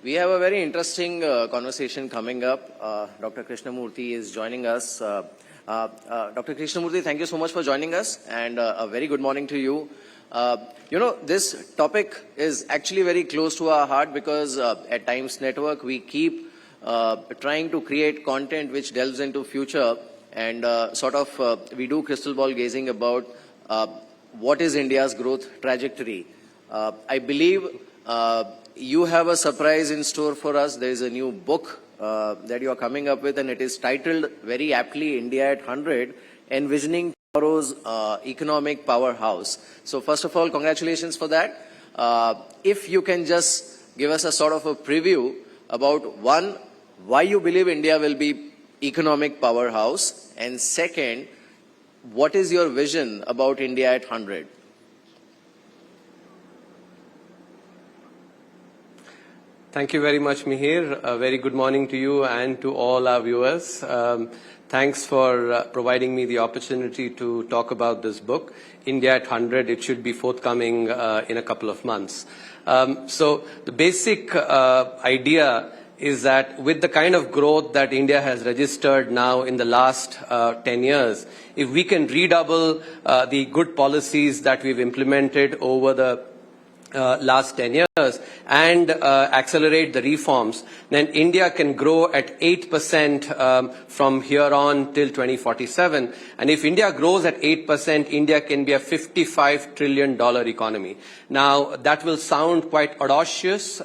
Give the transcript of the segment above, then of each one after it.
We have a very interesting conversation coming up. Dr. Krishnamurthy is joining us. Dr. Krishnamurthy, thank you so much for joining us, and a very good morning to you. This topic is actually very close to our heart because at Times Network we keep trying to create content which delves into future and we do crystal ball gazing about what is India's growth trajectory. I believe you have a surprise in store for us. There is a new book that you are coming up with, and it is titled very aptly India at 100, Envisioning Tomorrow's Economic Powerhouse. So first of all, congratulations for that. If you can just give us a sort of a preview about one, why you believe India will be economic powerhouse, and second, what is your vision about India at 100? Thank you very much, Mihir. A very good morning to you and to all our viewers. Thanks for providing me the opportunity to talk about this book, India at 100. It should be forthcoming in a couple of months. So the basic idea is that with the kind of growth that India has registered now in the last 10 years, if we can redouble the good policies that we've implemented over the last 10 years and accelerate the reforms, then India can grow at 8% from here on till 2047. And if India grows at 8%, India can be a $55 trillion economy. Now, that will sound quite audacious,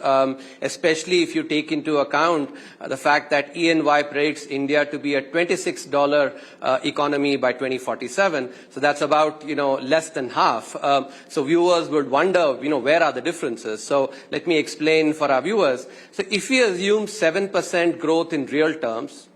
especially if you take into account the fact that E&Y predicts India to be a $26 economy by 2047. So that's about, less than half. So viewers would wonder, where are the differences? So let me explain for our viewers. So if we assume 7% growth in real terms,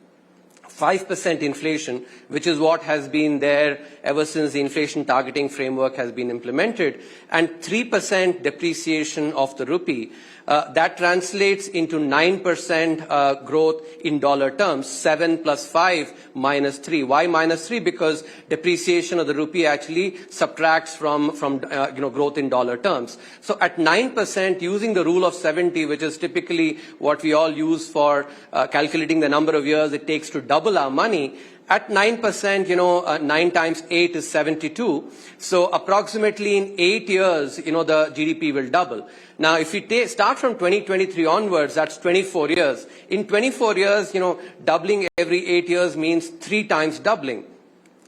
5% inflation, which is what has been there ever since the inflation targeting framework has been implemented, and 3% depreciation of the rupee, that translates into 9% growth in dollar terms, 7 plus 5 minus 3. Why minus 3? Because depreciation of the rupee actually subtracts from growth in dollar terms. So at 9%, using the rule of 70, which is typically what we all use for calculating the number of years it takes to double our money, at 9%, 9 times 8 is 72. So approximately in 8 years, the GDP will double. Now, if we start from 2023 onwards, that's 24 years. In 24 years, doubling every 8 years means 3 times doubling.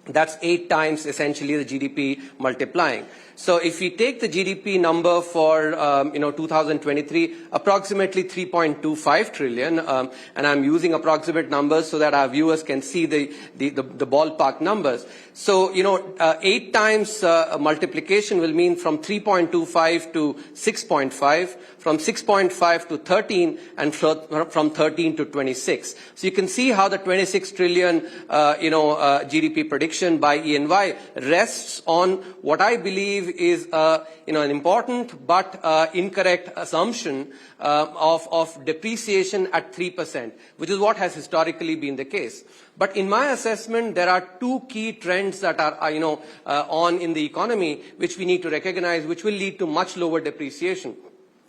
That's 8 times essentially the GDP multiplying. So if we take the GDP number for 2023, approximately 3.25 trillion, and I'm using approximate numbers so that our viewers can see the ballpark numbers. So 8 times multiplication will mean from 3.25 to 6.5, from 6.5 to 13, and from 13 to 26. So you can see how the 26 trillion GDP prediction by E&Y rests on what I believe is an important but incorrect assumption of depreciation at 3%, which is what has historically been the case. But in my assessment, there are two key trends that are on in the economy which we need to recognize, which will lead to much lower depreciation.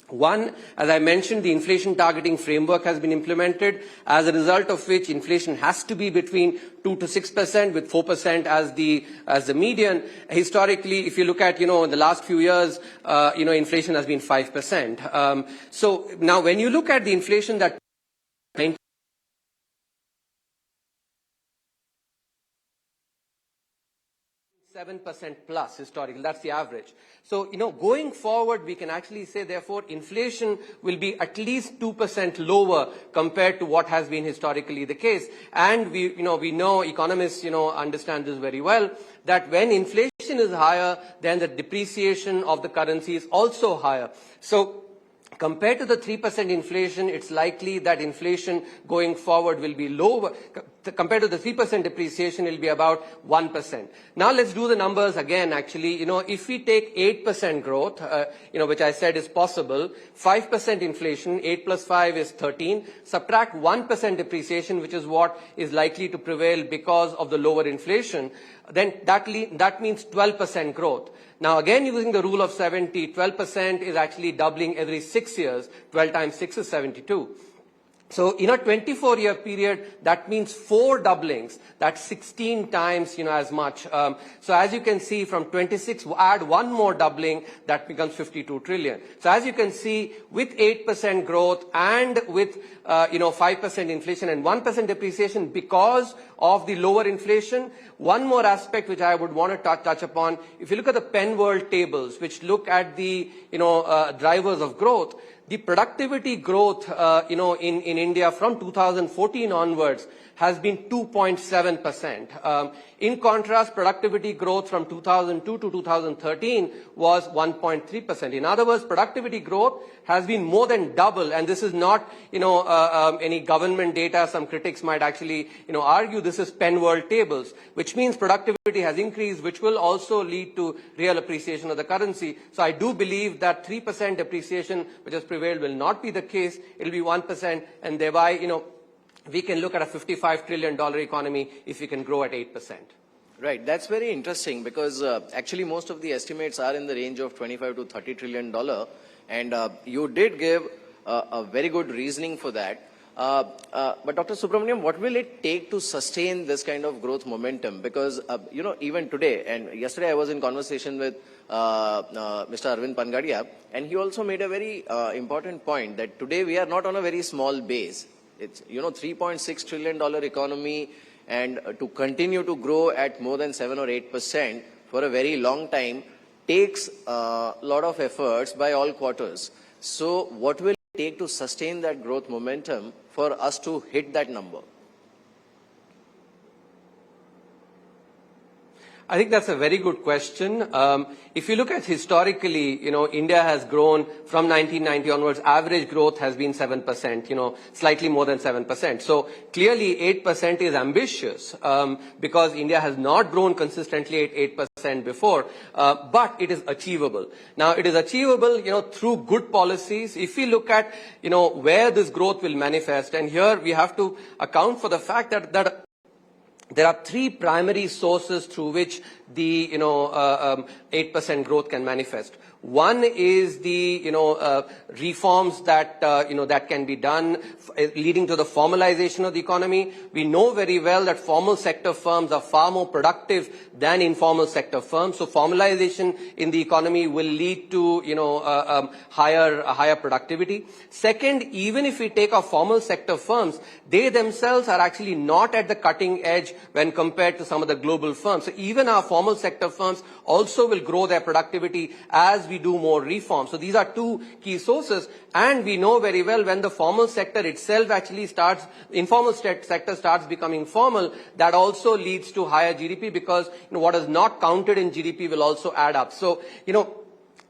One, as I mentioned, the inflation targeting framework has been implemented, as a result of which inflation has to be between 2 to 6%, with 4% as the median. Historically, if you look at, in the last few years, inflation has been 5%. So now when you look at the inflation that 7% plus historically, that's the average. So, going forward, we can actually say, therefore, inflation will be at least 2% lower compared to what has been historically the case. And we know, economists, understand this very well, that when inflation is higher, then the depreciation of the currency is also higher. So, compared to the 3% inflation, it's likely that inflation going forward will be lower. Compared to the 3% depreciation, it will be about 1%. Now let's do the numbers again, actually. If we take 8% growth, which I said is possible, 5% inflation, 8 plus 5 is 13, subtract 1% depreciation, which is what is likely to prevail because of the lower inflation, then that means 12% growth. Now again, using the rule of 70, 12% is actually doubling every 6 years. 12 times 6 is 72. So in a 24-year period, that means 4 doublings. That's 16 times, as much. So as you can see, from 26, add one more doubling, that becomes 52 trillion. So as you can see, with 8% growth and with 5% inflation and 1% depreciation because of the lower inflation, one more aspect which I would want to touch upon, if you look at the Penn World tables, which look at the drivers of growth, the productivity growth, in India from 2014 onwards has been 2.7%. In contrast, productivity growth from 2002 to 2013 was 1.3%. In other words, productivity growth has been more than double, and this is not, any government data. Some critics might actually, argue this is Penn World tables, which means productivity has increased, which will also lead to real appreciation of the currency. So I do believe that 3% depreciation, which has prevailed, will not be the case. It will be 1%, and thereby, we can look at a $55 trillion economy if we can grow at 8%. Right. That's very interesting because actually most of the estimates are in the range of 25 to $30 trillion. And you did give a very good reasoning for that. But Dr. Subramanian, what will it take to sustain this kind of growth momentum? Because, even today, and yesterday I was in conversation with Mr. Arvind Pangadia, and he also made a very important point that today we are not on a very small base. It's, $3.6 trillion economy, and to continue to grow at more than 7 or 8% for a very long time takes a lot of efforts by all quarters. So what will it take to sustain that growth momentum for us to hit that number? I think that's a very good question. If you look at historically, India has grown from 1990 onwards, average growth has been 7%, slightly more than 7%. So clearly 8% is ambitious, because India has not grown consistently at 8% before, but it is achievable. Now it is achievable, through good policies. If we look at, where this growth will manifest, and here we have to account for the fact that there are 3 primary sources through which the 8% growth can manifest. One is the reforms that that can be done, leading to the formalization of the economy. We know very well that formal sector firms are far more productive than informal sector firms. So formalization in the economy will lead to higher productivity. Second, even if we take our formal sector firms, they themselves are actually not at the cutting edge when compared to some of the global firms. So even our formal sector firms also will grow their productivity as we do more reform. So these are 2 key sources, and we know very well when the formal sector itself actually starts, informal sector starts becoming formal, that also leads to higher GDP because what is not counted in GDP will also add up. So,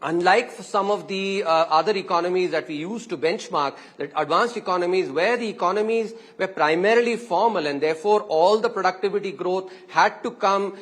unlike some of the other economies that we use to benchmark, the advanced economies where the economies were primarily formal and therefore all the productivity growth had to come,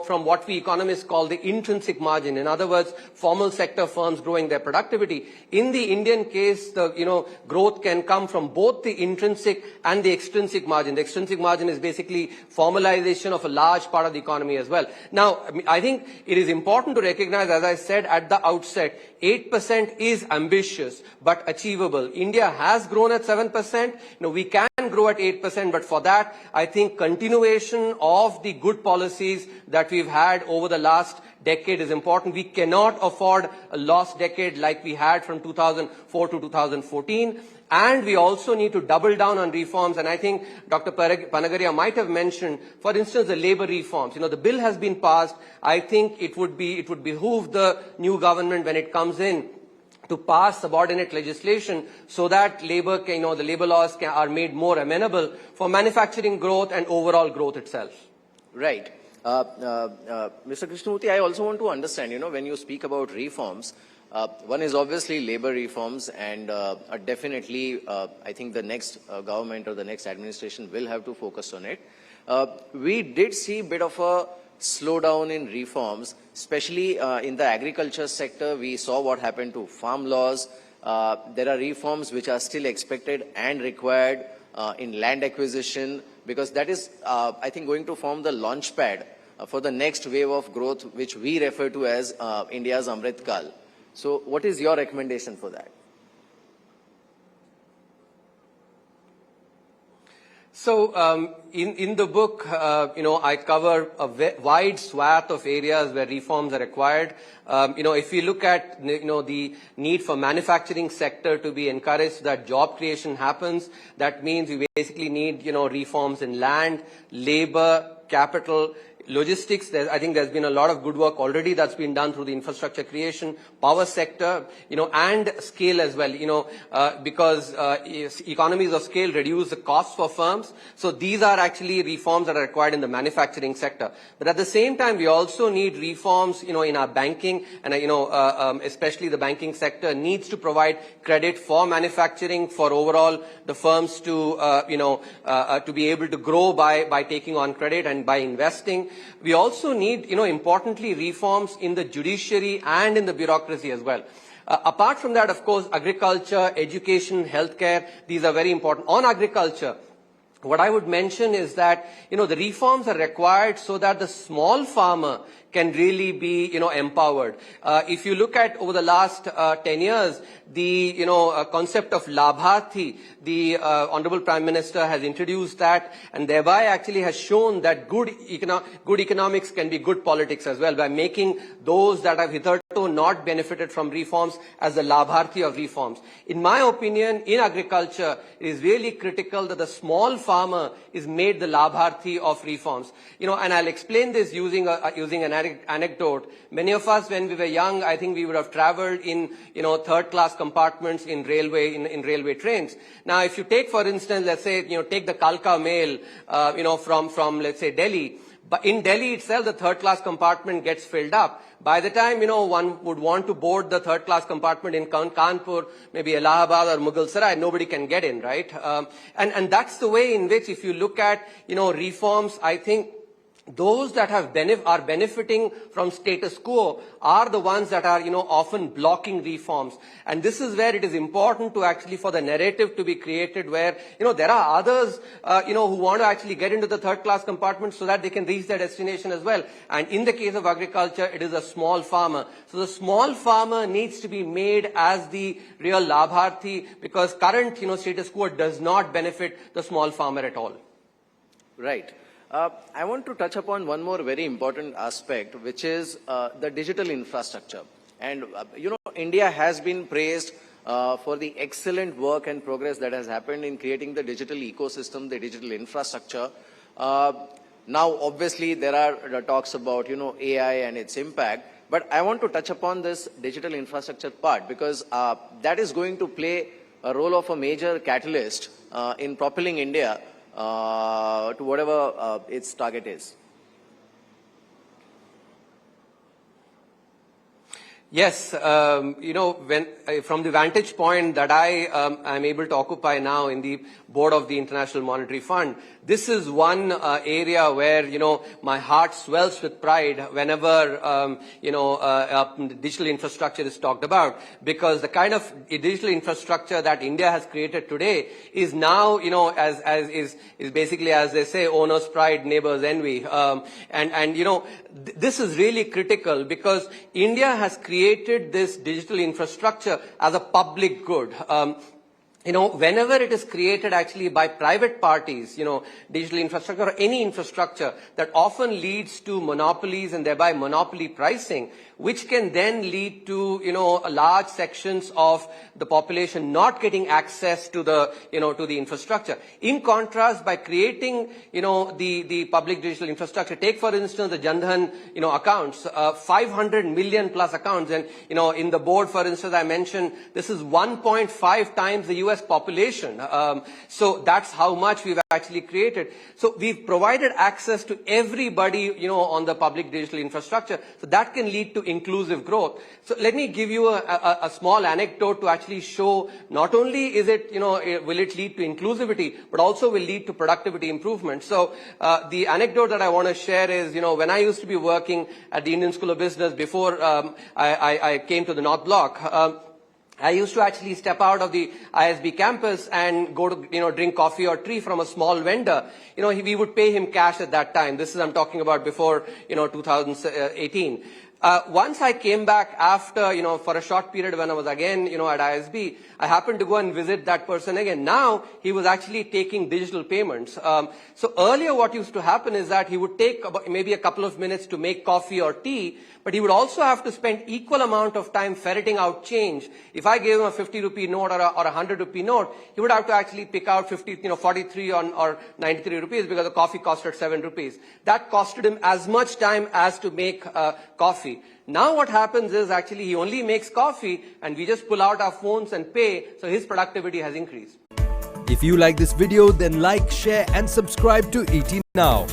from what we economists call the intrinsic margin. In other words, formal sector firms growing their productivity. In the Indian case, the, growth can come from both the intrinsic and the extrinsic margin. The extrinsic margin is basically formalization of a large part of the economy as well. Now, I think it is important to recognize, as I said at the outset, 8% is ambitious but achievable. India has grown at 7%. We can grow at 8%, but for that, I think continuation of the good policies that we've had over the last decade is important. We cannot afford a lost decade like we had from 2004 to 2014. And we also need to double down on reforms. And I think Dr. Panagaria might have mentioned, for instance, the labor reforms. The bill has been passed. I think it would behoove the new government when it comes in to pass subordinate legislation so that labor can, the labor laws are made more amenable for manufacturing growth and overall growth itself. Right. Mr. Krishnamurthy, I also want to understand, when you speak about reforms, one is obviously labor reforms, and definitely I think the next government or the next administration will have to focus on it. We did see a bit of a slowdown in reforms, especially in the agriculture sector. We saw what happened to farm laws. There are reforms which are still expected and required in land acquisition, because that is, I think, going to form the launch pad for the next wave of growth, which we refer to as India's Amrit Kal. So what is your recommendation for that? So in the book, I cover a wide swath of areas where reforms are required. If we look at, the need for manufacturing sector to be encouraged so that job creation happens, that means we basically need, reforms in land, labor, capital, logistics. I think there's been a lot of good work already that's been done through the infrastructure creation, power sector, and scale as well, because economies of scale reduce the cost for firms. So these are actually reforms that are required in the manufacturing sector. But at the same time, we also need reforms, in our banking, and, especially the banking sector needs to provide credit for manufacturing, for overall the firms to, to be able to grow by taking on credit and by investing. We also need, importantly, reforms in the judiciary and in the bureaucracy as well. Apart from that, of course, agriculture, education, healthcare, these are very important. On agriculture, what I would mention is that, the reforms are required so that the small farmer can really be, empowered. If you look at over the last 10 years, the, concept of Labharthi, the Honorable Prime Minister has introduced that, and thereby actually has shown that good economics can be good politics as well, by making those that have hitherto not benefited from reforms as the Labharthi of reforms. In my opinion, in agriculture, it is really critical that the small farmer is made the Labharthi of reforms. And I'll explain this using an anecdote. Many of us, when we were young, I think we would have traveled in, third-class compartments in railway trains. Now, if you take, for instance, let's say, take the Kalka mail, from, let's say, Delhi. But in Delhi itself, the third-class compartment gets filled up. By the time, one would want to board the third-class compartment in Kanpur, maybe Allahabad or Mughal Sarai, nobody can get in, right? And that's the way in which, if you look at, reforms, I think those that are benefiting from status quo are the ones that are, often blocking reforms. And this is where it is important to actually, for the narrative to be created where, there are others, who want to actually get into the third-class compartment so that they can reach their destination as well. And in the case of agriculture, it is a small farmer. So the small farmer needs to be made as the real Labharthi, because current, status quo does not benefit the small farmer at all. Right. I want to touch upon one more very important aspect, which is the digital infrastructure. And, India has been praised for the excellent work and progress that has happened in creating the digital ecosystem, the digital infrastructure. Now, obviously, there are talks about, AI and its impact. But I want to touch upon this digital infrastructure part, because that is going to play a role of a major catalyst in propelling India to whatever its target is. Yes, when from the vantage point that I am able to occupy now in the board of the International Monetary Fund, this is one area where, my heart swells with pride whenever, digital infrastructure is talked about, because the kind of digital infrastructure that India has created today is now, is basically, as they say, owner's pride, neighbor's envy. This is really critical because India has created this digital infrastructure as a public good. Whenever it is created actually by private parties, digital infrastructure or any infrastructure, that often leads to monopolies and thereby monopoly pricing, which can then lead to, large sections of the population not getting access to the, to the infrastructure. In contrast, by creating, the public digital infrastructure, take for instance the Jan Dhan, accounts, 500 million plus accounts, and, in the board, for instance, I mentioned this is 1.5 times the US population. So that's how much we've actually created. So we've provided access to everybody, on the public digital infrastructure. So that can lead to inclusive growth. So let me give you a small anecdote to actually show not only is it, will it lead to inclusivity, but also will lead to productivity improvement. So the anecdote that I want to share is, when I used to be working at the Indian School of Business before I came to the North Block, I used to actually step out of the ISB campus and go to, drink coffee or tea from a small vendor. We would pay him cash at that time. This is, I'm talking about before, 2018. Once I came back after, for a short period when I was again, at ISB, I happened to go and visit that person again. Now, he was actually taking digital payments. So earlier what used to happen is that he would take about maybe a couple of minutes to make coffee or tea, but he would also have to spend equal amount of time ferreting out change. If I gave him a 50 rupee note or a 100 rupee note, he would have to actually pick out 43 or 93 rupees because the coffee costed 7 rupees. That costed him as much time as to make coffee. Now what happens is actually he only makes coffee and we just pull out our phones and pay, so his productivity has increased. If you like this video, then like, share and subscribe to ET Now.